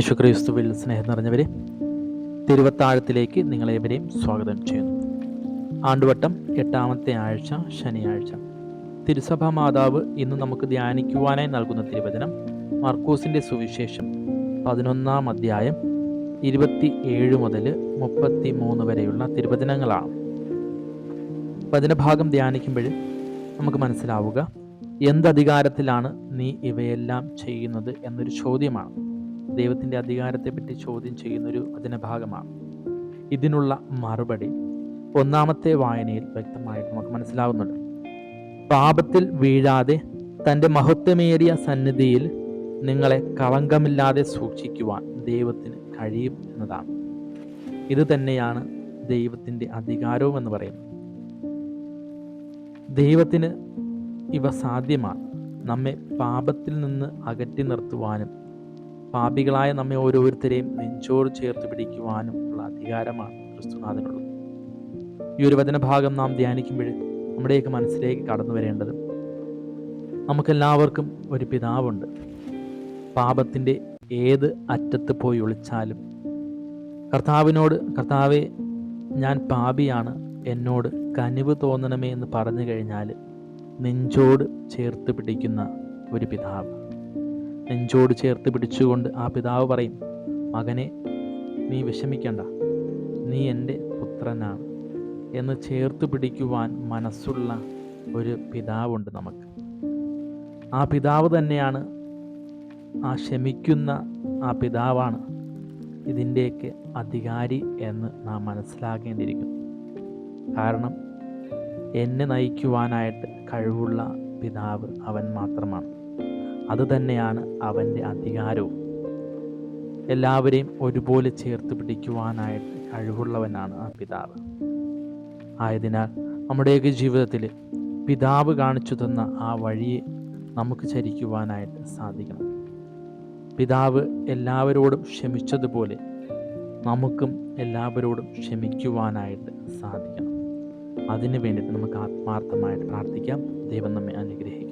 യേശുക്രിസ്തുവിൽ സ്നേഹം നിറഞ്ഞവരെ, തിരുവത്താഴത്തിലേക്ക് നിങ്ങളേവരെയും സ്വാഗതം ചെയ്യുന്നു. ആണ്ടുവട്ടം 8-ാമത്തെ ആഴ്ച, ശനിയാഴ്ച. തിരുസഭാ മാതാവ് ഇന്ന് നമുക്ക് ധ്യാനിക്കുവാനായി നൽകുന്ന തിരുവചനം മർക്കോസിൻ്റെ സുവിശേഷം 11-ാം അധ്യായം 27 മുതൽ 33 വരെയുള്ള തിരുവചനങ്ങളാണ്. വചനഭാഗം ധ്യാനിക്കുമ്പോൾ നമുക്ക് മനസ്സിലാവുക, എന്തധികാരത്തിലാണ് നീ ഇവയെല്ലാം ചെയ്യുന്നത് എന്നൊരു ചോദ്യമാണ്. ദൈവത്തിൻ്റെ അധികാരത്തെപ്പറ്റി ചോദ്യം ചെയ്യുന്നൊരു വചനഭാഗമാണ്. ഇതിനുള്ള മറുപടി 1-ാമത്തെ വായനയിൽ വ്യക്തമായിട്ട് നമുക്ക് മനസ്സിലാവുന്നുണ്ട്. പാപത്തിൽ വീഴാതെ തൻ്റെ മഹത്വമേറിയ സന്നിധിയിൽ നിങ്ങളെ കളങ്കമില്ലാതെ സൂക്ഷിക്കുവാൻ ദൈവത്തിന് കഴിയും എന്നതാണ്. ഇത് തന്നെയാണ് ദൈവത്തിൻ്റെ അധികാരവും എന്ന് പറയുന്നത്. ദൈവത്തിന് ഇവ സാധ്യമാണ്. നമ്മെ പാപത്തിൽ നിന്ന് അകറ്റി നിർത്തുവാനും പാപികളായ നമ്മെ ഓരോരുത്തരെയും നെഞ്ചോട് ചേർത്ത് പിടിക്കുവാനും ഉള്ള അധികാരമാണ് ക്രിസ്തുനാഥനുള്ളത്. ഈ ഒരു വചനഭാഗം നാം ധ്യാനിക്കുമ്പോൾ നമ്മുടെയൊക്കെ മനസ്സിലേക്ക് കടന്നു വരേണ്ടത്, നമുക്കെല്ലാവർക്കും ഒരു പിതാവുണ്ട്. പാപത്തിൻ്റെ ഏത് അറ്റത്ത് പോയി ഒളിച്ചാലും കർത്താവിനോട്, കർത്താവെ ഞാൻ പാപിയാണ്, എന്നോട് കനിവ് തോന്നണമേ എന്ന് പറഞ്ഞു കഴിഞ്ഞാൽ നെഞ്ചോട് ചേർത്ത് പിടിക്കുന്ന ഒരു പിതാവ്. നെഞ്ചോട് ചേർത്ത് പിടിച്ചുകൊണ്ട് ആ പിതാവ് പറയും, മകനെ നീ വിഷമിക്കണ്ട, നീ എൻ്റെ പുത്രനാണ് എന്ന് ചേർത്ത് പിടിക്കുവാൻ മനസ്സുള്ള ഒരു പിതാവുണ്ട് നമുക്ക്. ആ പിതാവ് തന്നെയാണ്, ആ ക്ഷമിക്കുന്ന ആ പിതാവാണ് ഇതിൻ്റെയൊക്കെ അധികാരി എന്ന് നാം മനസ്സിലാക്കേണ്ടിയിരിക്കുന്നു. കാരണം എന്നെ നയിക്കുവാനായിട്ട് കഴിവുള്ള പിതാവ് അവൻ മാത്രമാണ്. അതുതന്നെയാണ് അവൻ്റെ അധികാരവും. എല്ലാവരെയും ഒരുപോലെ ചേർത്ത് പിടിക്കുവാനായിട്ട് കഴിവുള്ളവനാണ് ആ പിതാവ്. ആയതിനാൽ നമ്മുടെയൊക്കെ ജീവിതത്തിൽ പിതാവ് കാണിച്ചു തന്ന ആ വഴിയെ നമുക്ക് ചരിക്കുവാനായിട്ട് സാധിക്കണം. പിതാവ് എല്ലാവരോടും ക്ഷമിച്ചതുപോലെ നമുക്കും എല്ലാവരോടും ക്ഷമിക്കുവാനായിട്ട് സാധിക്കണം. അതിനു വേണ്ടിയിട്ട് നമുക്ക് ആത്മാർത്ഥമായിട്ട് പ്രാർത്ഥിക്കാം. ദൈവം നമ്മെ അനുഗ്രഹിക്കും.